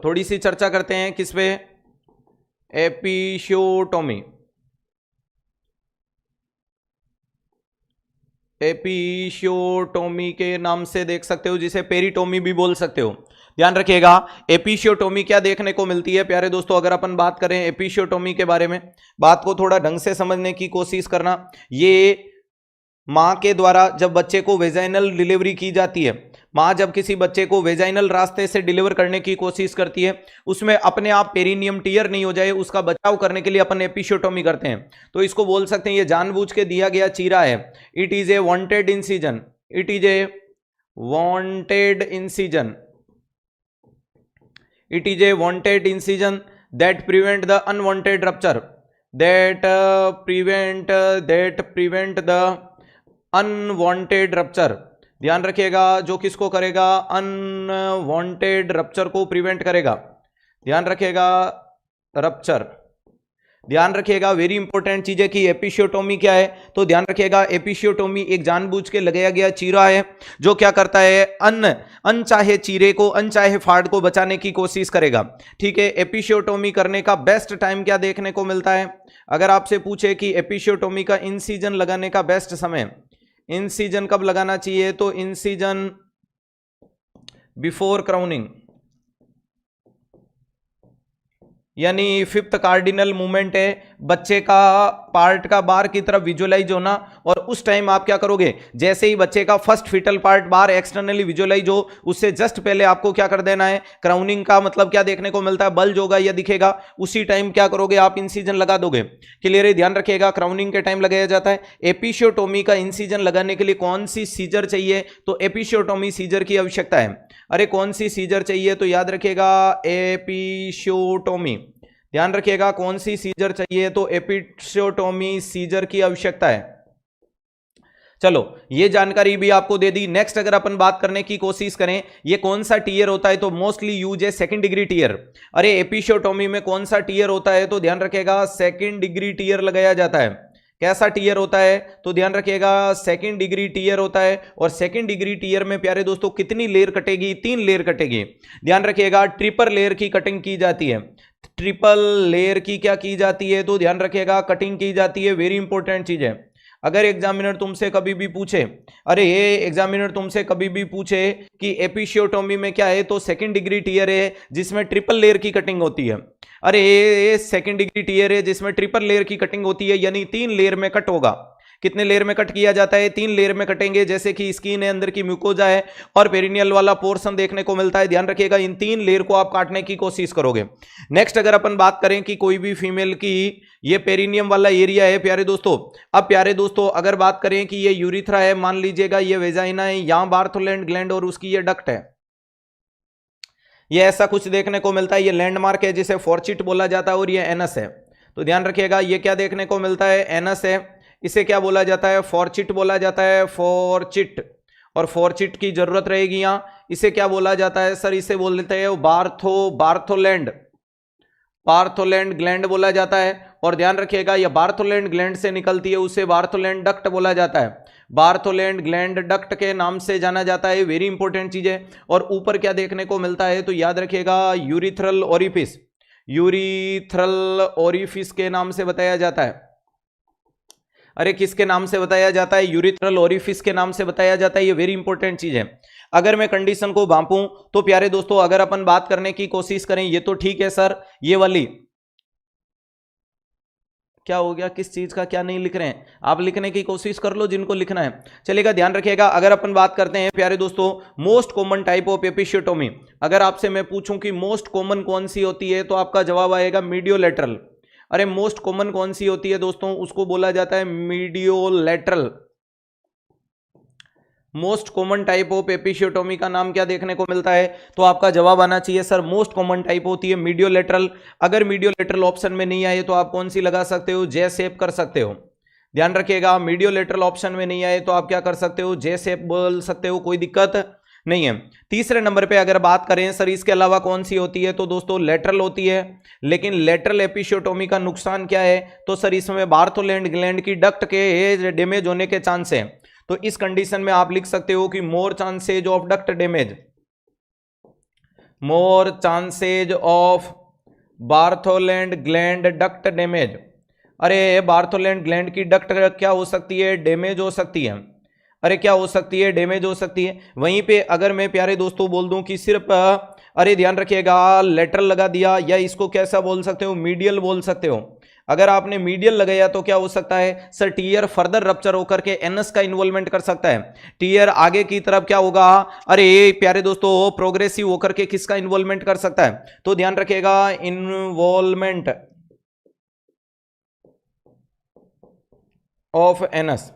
थोड़ी सी चर्चा करते हैं किस पे, एपिशियोटोमी। एपिशियोटोमी के नाम से देख सकते हो, जिसे पेरिटोमी भी बोल सकते हो। ध्यान रखिएगा, एपिशियोटोमी क्या देखने को मिलती है प्यारे दोस्तों, अगर अपन बात करें एपिशियोटोमी के बारे में, बात को थोड़ा ढंग से समझने की कोशिश करना। ये मां के द्वारा जब बच्चे को वेजाइनल डिलीवरी की जाती है, मां जब किसी बच्चे को वेजाइनल रास्ते से डिलीवर करने की कोशिश करती है, उसमें अपने आप पेरिनियम टीयर नहीं हो जाए, उसका बचाव करने के लिए अपन एपिशियोटोमी करते हैं। तो इसको बोल सकते हैं ये जानबूझ के दिया गया चीरा है। It is a wanted incision, it is a wanted incision, it is a wanted incision that prevent the unwanted rupture, that prevent the unwanted rupture. ध्यान रखिएगा, जो किसको करेगा, अनवांटेड रप्चर को प्रिवेंट करेगा। ध्यान रखिएगा, रप्चर। ध्यान रखिएगा, वेरी इंपॉर्टेंट चीज है कि एपिशियोटोमी क्या है। तो ध्यान रखिएगा, एपिशियोटोमी एक जानबूझ के लगाया गया चीरा है जो क्या करता है, अनचाहे चीरे को, अनचाहे फाड़ को बचाने की कोशिश करेगा। ठीक है, एपिशियोटोमी करने का बेस्ट टाइम क्या देखने को मिलता है, अगर आपसे पूछे कि एपिशियोटोमी का इंसिजन लगाने का बेस्ट समय, इंसिजन कब लगाना चाहिए, तो इंसिजन बिफोर क्राउनिंग, यानी फिफ्थ कार्डिनल मूवमेंट है, बच्चे का पार्ट का बाहर की तरफ विजुअलाइज होना, और उस टाइम आप क्या करोगे, जैसे ही बच्चे का फर्स्ट फिटल पार्ट बाहर एक्सटर्नली विजुअलाइज हो, उससे जस्ट पहले आपको क्या कर देना है, क्राउनिंग का मतलब क्या देखने को मिलता है, बल्ज होगा या दिखेगा, उसी टाइम क्या करोगे आप, इंसिजन लगा दोगे। क्लियर है, ध्यान रखिएगा, क्राउनिंग के टाइम लगाया जाता है। एपिशियोटोमी का इंसिजन लगाने के लिए कौन सी सीजर चाहिए, तो एपिशियोटोमी सीजर की आवश्यकता है। अरे कौन सी सीजर चाहिए, तो याद रखिएगा एपिशियोटोमी, ध्यान रखिएगा कौन सी सीजर चाहिए, तो एपिशियोटोमी सीजर की आवश्यकता है। चलो ये जानकारी भी आपको दे दी। नेक्स्ट अगर अपन बात करने की कोशिश करें, ये कौन सा टीयर होता है, तो मोस्टली यूज है सेकंड डिग्री टीयर। अरे एपिशियोटोमी में कौन सा टीयर होता है, तो ध्यान रखिएगा सेकंड डिग्री टीयर लगाया जाता है। कैसा टीयर होता है, तो ध्यान रखिएगा सेकंड डिग्री टीयर होता है। और सेकंड डिग्री टीयर में प्यारे दोस्तों कितनी लेयर कटेगी, 3 लेयर कटेगी। ध्यान रखिएगा, ट्रिपल लेयर की कटिंग की जाती है, ट्रिपल लेयर की क्या की जाती है, तो ध्यान रखिएगा कटिंग की जाती है। वेरी इंपॉर्टेंट चीज है। अगर एग्जामिनर तुमसे कभी भी पूछे, अरे ये एग्जामिनर तुमसे कभी भी पूछे कि एपिशियोटोमी में क्या है, तो सेकंड डिग्री टीयर है जिसमें ट्रिपल लेयर की कटिंग होती है। अरे ये सेकंड डिग्री टीयर है जिसमें ट्रिपल लेयर की कटिंग होती है, यानी 3 लेयर में कट होगा। कितने लेयर में कट किया जाता है, 3 लेयर में कटेंगे। जैसे कि स्किन है, अंदर की म्यूकोजा है और पेरिनियल वाला पोर्शन देखने को मिलता है। ध्यान रखिएगा इन 3 लेयर को आप काटने की कोशिश करोगे। नेक्स्ट अगर अपन बात करें कि कोई भी फीमेल की ये पेरिनियम वाला एरिया है प्यारे दोस्तों। अब प्यारे दोस्तों अगर बात करें कि ये यूरिथ्रा है, मान लीजिएगा ये वेजाइना है, यहां बार्थोलैंड ग्लैंड और उसकी ये डक्ट है, ये ऐसा कुछ देखने को मिलता है। ये लैंडमार्क है जिसे फॉर्चिट बोला जाता है और ये एनस है। तो ध्यान रखिएगा ये क्या देखने को मिलता है, एनस है, इसे क्या बोला जाता है, फॉर्चिट बोला जाता है, फॉर्चिट। और फॉर्चिट की जरूरत रहेगी यहां, इसे क्या बोला जाता है सर, इसे बोल देते हैं बार्थोलैंड, बार्थोलैंड ग्लैंड बोला जाता है। और ध्यान रखिएगा ये बार्थोलैंड ग्लैंड से निकलती है, उसे बार्थोलैंड डक्ट बोला जाता है, बार्थोलैंड ग्लैंड डक्ट के नाम से जाना जाता है। वेरी इंपॉर्टेंट चीज है। और ऊपर क्या देखने को मिलता है, तो याद रखिएगा यूरिथ्रल ओरिफिस, यूरिथ्रल ओरिफिस के नाम से बताया जाता है। अरे किसके नाम से बताया जाता है, यूरिथ्रल ओरिफिस के नाम से बताया जाता है। ये वेरी इंपॉर्टेंट चीज है। अगर मैं कंडीशन को भांपूं तो प्यारे दोस्तों अगर अपन बात करने की कोशिश करें, ये तो ठीक है सर, ये वाली क्या हो गया, किस चीज का क्या नहीं लिख रहे हैं, आप लिखने की कोशिश कर लो जिनको लिखना है, चलेगा। ध्यान रखिएगा अगर अपन बात करते हैं प्यारे दोस्तों मोस्ट कॉमन टाइप ऑफ एपिशियोटोमी, अगर आपसे मैं पूछूं कि मोस्ट कॉमन कौन सी होती है, तो आपका जवाब आएगा मीडियोलैटरल। अरे मोस्ट कॉमन कौन सी होती है दोस्तों, उसको बोला जाता है मीडियोलैटरल। मोस्ट कॉमन टाइप ऑफ एपिशियोटोमी का नाम क्या देखने को मिलता है, तो आपका जवाब आना चाहिए सर मोस्ट कॉमन टाइप होती है मीडियोलैटरल। अगर मीडियोलैटरल ऑप्शन में नहीं आए तो आप कौन सी लगा सकते हो, जे शेप कर सकते हो। ध्यान रखिएगा मीडियोलैटरल ऑप्शन में नहीं आए तो आप क्या कर सकते हो, जे शेप बोल सकते हो, कोई दिक्कत नहीं है। तीसरे नंबर पे अगर बात करें सर इसके अलावा कौन सी होती है, तो दोस्तों लेटरल होती है। लेकिन लेटरल एपिशियोटोमी का नुकसान क्या है, तो सर इसमें बार्थोलैंड ग्लैंड की डक्ट के डैमेज होने के चांस है। तो इस कंडीशन में आप लिख सकते हो कि more chances of duct damage, more chances of Bartholin gland duct damage. अरे बार्थोलैंड ग्लैंड की डक्ट क्या हो सकती है, डैमेज हो सकती है। अरे क्या हो सकती है, डैमेज हो सकती है। वहीं पे अगर मैं प्यारे दोस्तों बोल दूं कि सिर्फ अरे ध्यान रखिएगा लेटरल लगा दिया, या इसको कैसा बोल सकते हो, मीडियल बोल सकते हो। अगर आपने मीडियल लगाया तो क्या हो सकता है सर, टीयर फर्दर रप्चर होकर के एनएस का इन्वॉल्वमेंट कर सकता है। टीयर आगे की तरफ क्या होगा, अरे प्यारे दोस्तों प्रोग्रेसिव होकर के किसका इन्वॉल्वमेंट कर सकता है, तो ध्यान रखिएगा इन्वॉल्वमेंट ऑफ एनएस।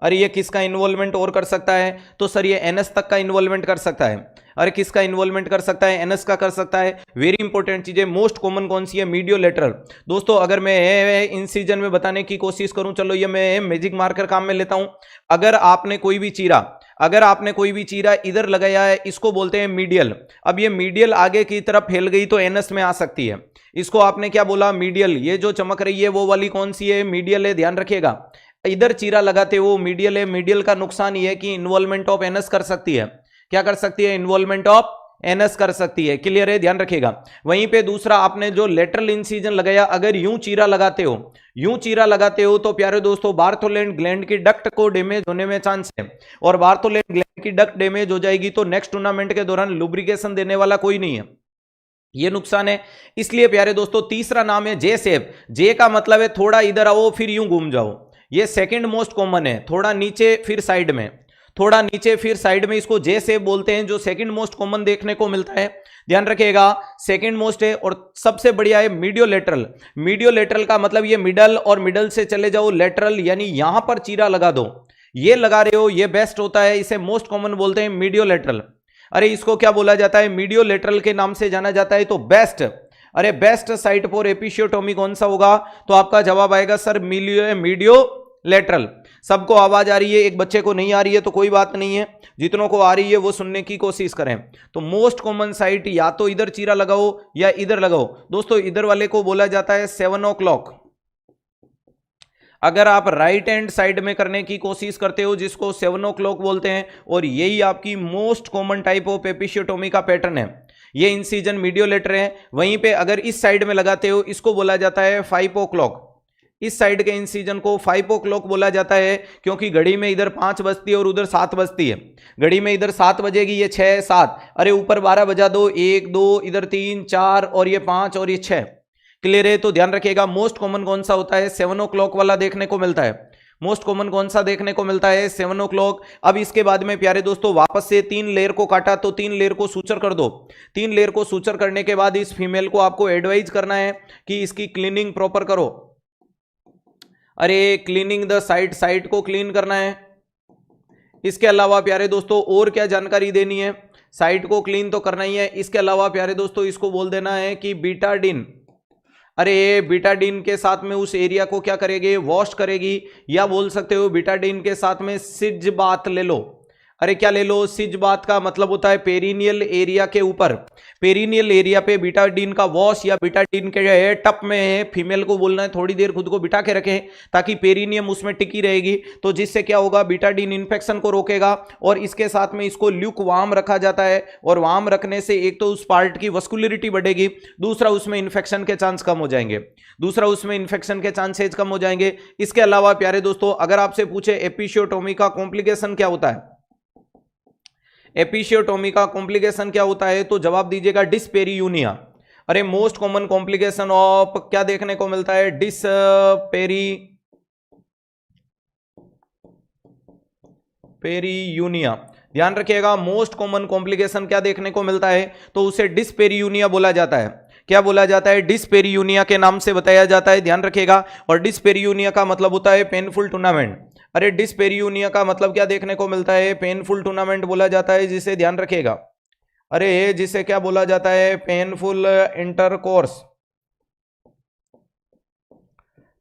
अरे ये किसका इन्वॉल्वमेंट और कर सकता है, तो सर ये एनएस तक का इन्वॉल्वमेंट कर सकता है। अरे किसका इन्वॉल्वमेंट कर सकता है, एनएस का कर सकता है। वेरी इंपॉर्टेंट चीजें, मोस्ट कॉमन कौन सी है, मीडियोलेटरल। दोस्तों अगर मैं इन सीजन में बताने की कोशिश करूं, चलो ये मैं मैजिक मार्कर काम में लेता हूं। अगर आपने कोई भी चीरा इधर लगाया है, इसको बोलते हैं मीडियल। अब ये मीडियल आगे की तरफ फैल गई तो एनएस में आ सकती है। इसको आपने क्या बोला, मीडियल। ये जो चमक रही है वो वाली कौन सी है, मीडियल है, ध्यान रखिएगा। इधर चीरा लगाते हो मीडियल है। मीडियल का नुकसान ये है कि इन्वॉल्वमेंट ऑफ एनएस कर सकती है। क्या कर सकती है, इन्वॉल्वमेंट ऑफ एनएस कर सकती है। क्लियर है, ध्यान रखिएगा। वहीं पे दूसरा आपने जो लेटरल इंसिजन लगाया, अगर यूं चीरा लगाते हो तो प्यारे दोस्तों बार्थोलैंड ग्लैंड की डक्ट को डैमेज होने में चांस है। और बार्थोलैंड ग्लैंड की डक्ट डैमेज हो जाएगी तो नेक्स्ट टूर्नामेंट के दौरान लुब्रिकेशन देने वाला कोई नहीं है, ये नुकसान है। इसलिए प्यारे दोस्तों तीसरा नाम है जे सेप। जे का मतलब है थोड़ा इधर आओ फिर यूं घूम जाओ। ये सेकंड मोस्ट कॉमन है, थोड़ा नीचे फिर साइड में, थोड़ा नीचे फिर साइड में, इसको जे सेप बोलते हैं, जो सेकंड मोस्ट कॉमन देखने को मिलता है। ध्यान रखिएगा सेकंड मोस्ट है। और सबसे बढ़िया है मीडियोलेटरल। मीडियोलेटरल का मतलब ये मिडल, और मिडल से चले जाओ लेटरल, यानी यहां पर चीरा लगा दो। ये लगा रहे हो, ये बेस्ट होता है, इसे मोस्ट कॉमन बोलते हैं मीडियोलेटरल। अरे इसको क्या बोला जाता है, मीडियोलेटरल के नाम से जाना जाता है। तो बेस्ट, अरे बेस्ट साइट फॉर एपिशियोटोमी कौन सा होगा, तो आपका जवाब आएगा सर मीडियोलेटरल। सबको आवाज आ रही है, एक बच्चे को नहीं आ रही है तो कोई बात नहीं है, जितनों को आ रही है वो सुनने की कोशिश करें। तो मोस्ट कॉमन साइट या तो इधर चीरा लगाओ या इधर लगाओ। दोस्तों इधर वाले को बोला जाता है 7 o'clock। अगर आप राइट हैंड साइड में करने की कोशिश करते हो, जिसको 7 o'clock बोलते हैं, और यही आपकी मोस्ट कॉमन टाइप ऑफ एपिशियोटोमी का पैटर्न है, ये इंसिजन मीडियोलेटर है। वहीं पे अगर इस साइड में लगाते हो, इसको बोला जाता है 5 o'clock। इस साइड के इंसिजन को 5 o'clock बोला जाता है, क्योंकि घड़ी में इधर 5 बजती है और उधर 7 बजती है। घड़ी में इधर 7 बजेगी, ये 6 7, अरे ऊपर 12 बजा दो, 1 2, इधर 3 4, और ये 5 और ये 6। क्लियर है, तो ध्यान रखिएगा मोस्ट कॉमन कौन सा होता है, 7 o'clock वाला देखने को मिलता है। मोस्ट कॉमन कौन सा देखने को मिलता है, 7 o'clock। अब इसके बाद में प्यारे दोस्तों वापस से 3 लेयर को काटा, तो 3 लेयर को सूचर कर दो। 3 लेयर को सूचर करने के बाद इस फीमेल को आपको एडवाइज करना है कि इसकी क्लीनिंग प्रॉपर करो। अरे क्लीनिंग द साइट को क्लीन करना है। इसके अलावा प्यारे दोस्तों और क्या जानकारी देनी है, साइट को क्लीन तो करना ही है। इसके अलावा प्यारे दोस्तों इसको बोल देना है कि बीटाडीन, अरे बीटाडीन के साथ में उस एरिया को क्या करेगी, वॉश करेगी। या बोल सकते हो बीटाडीन के साथ में सिज बाथ ले लो। अरे क्या ले लो, सिज बाथ का मतलब होता है पेरिनियल एरिया के ऊपर, पेरिनियल एरिया पे बीटाडीन का वॉश, या बीटाडीन के टप में फीमेल को बोलना है थोड़ी देर खुद को बिठा के रखें, ताकि पेरिनियम उसमें टिकी रहेगी। तो जिससे क्या होगा, बीटाडीन इन्फेक्शन को रोकेगा। और इसके साथ में इसको ल्यूक वार्म रखा जाता है, और वार्म रखने से एक तो उस पार्ट की वस्कुलरिटी बढ़ेगी, दूसरा उसमें इन्फेक्शन के चांस कम हो जाएंगे। इसके अलावा प्यारे दोस्तों अगर आपसे पूछे एपिशियोटोमी का कॉम्प्लिकेशन क्या होता है, एपिशियोटोमी का कॉम्प्लिकेशन क्या होता है, तो जवाब दीजिएगा डिस्पेरियूनिया। अरे मोस्ट कॉमन कॉम्प्लिकेशन ऑफ क्या देखने को मिलता है, डिस्पेरियूनिया। ध्यान रखिएगा मोस्ट कॉमन कॉम्प्लिकेशन क्या देखने को मिलता है, तो उसे डिस्पेरियूनिया बोला जाता है। क्या बोला जाता है, डिस्पेरियूनिया के नाम से बताया जाता है, ध्यान रखिएगा। और डिस्पेरियूनिया का मतलब होता है पेनफुल टूर्नामेंट। अरे डिस्पेरियूनिया का मतलब क्या देखने को मिलता है, पेनफुल टूर्नामेंट बोला जाता है, जिसे ध्यान रखिएगा। अरे जिसे क्या बोला जाता है, पेनफुल इंटरकोर्स।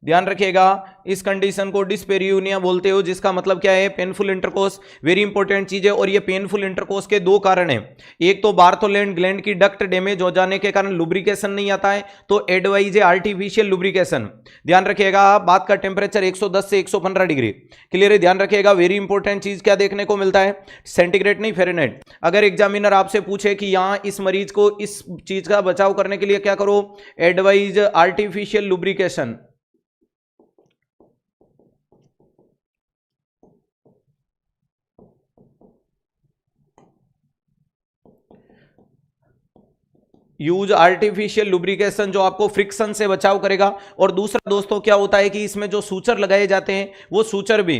ध्यान रखिएगा, इस कंडीशन को डिस्पेरियूनिया बोलते हो, जिसका मतलब क्या है, पेनफुल इंटरकोर्स। वेरी इंपॉर्टेंट चीज है। और ये पेनफुल इंटरकोर्स के दो कारण हैं, एक तो बार्थोलैंड ग्लैंड की डक्ट डैमेज हो जाने के कारण लुब्रिकेशन नहीं आता है, तो एडवाइज है आर्टिफिशियल लुब्रिकेशन। ध्यान रखिएगा, बात का टेम्परेचर 110 से 115 डिग्री। क्लियर है, ध्यान रखिएगा। वेरी इंपॉर्टेंट चीज क्या देखने को मिलता है, सेंटीग्रेड नहीं फ़ारेनहाइट। अगर एग्जामिनर आपसे पूछे कि यहां इस मरीज को इस चीज का बचाव करने के लिए क्या करो, advise artificial lubrication. Use artificial lubrication, जो आपको फ्रिक्शन से बचाव करेगा। और दूसरा दोस्तों क्या होता है कि इसमें जो सूचर लगाए जाते हैं वो सूचर भी,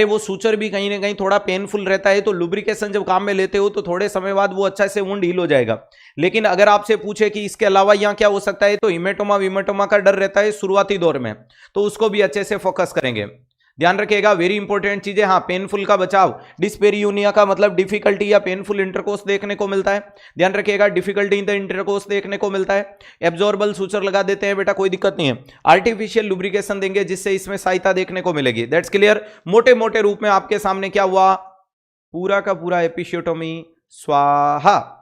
वो सूचर भी कहीं ना कहीं थोड़ा पेनफुल रहता है, तो लुब्रिकेशन जब काम में लेते हो तो थोड़े समय बाद वो अच्छा से वुंड हील हो जाएगा। लेकिन अगर आपसे पूछे कि इसके अलावा यहाँ क्या हो सकता है, तो हिमेटोमा विमेटोमा का डर रहता है शुरुआती दौर में, तो उसको भी अच्छे से फोकस करेंगे। ध्यान रखिएगा, वेरी इंपॉर्टेंट चीजें। हाँ, पेनफुल का बचाव, डिस्पेरियूनिया का मतलब डिफिकल्टी या पेनफुल इंटरकोर्स देखने को मिलता है। ध्यान रखिएगा, डिफिकल्टी इन द इंटरकोर्स देखने को मिलता है। एब्जॉर्बल सूचर लगा देते हैं बेटा, कोई दिक्कत नहीं है। आर्टिफिशियल लुब्रिकेशन देंगे जिससे इसमें सहायता देखने को मिलेगी। That's clear. मोटे मोटे रूप में आपके सामने क्या हुआ, पूरा का पूरा एपिसियोटोमी स्वाहा।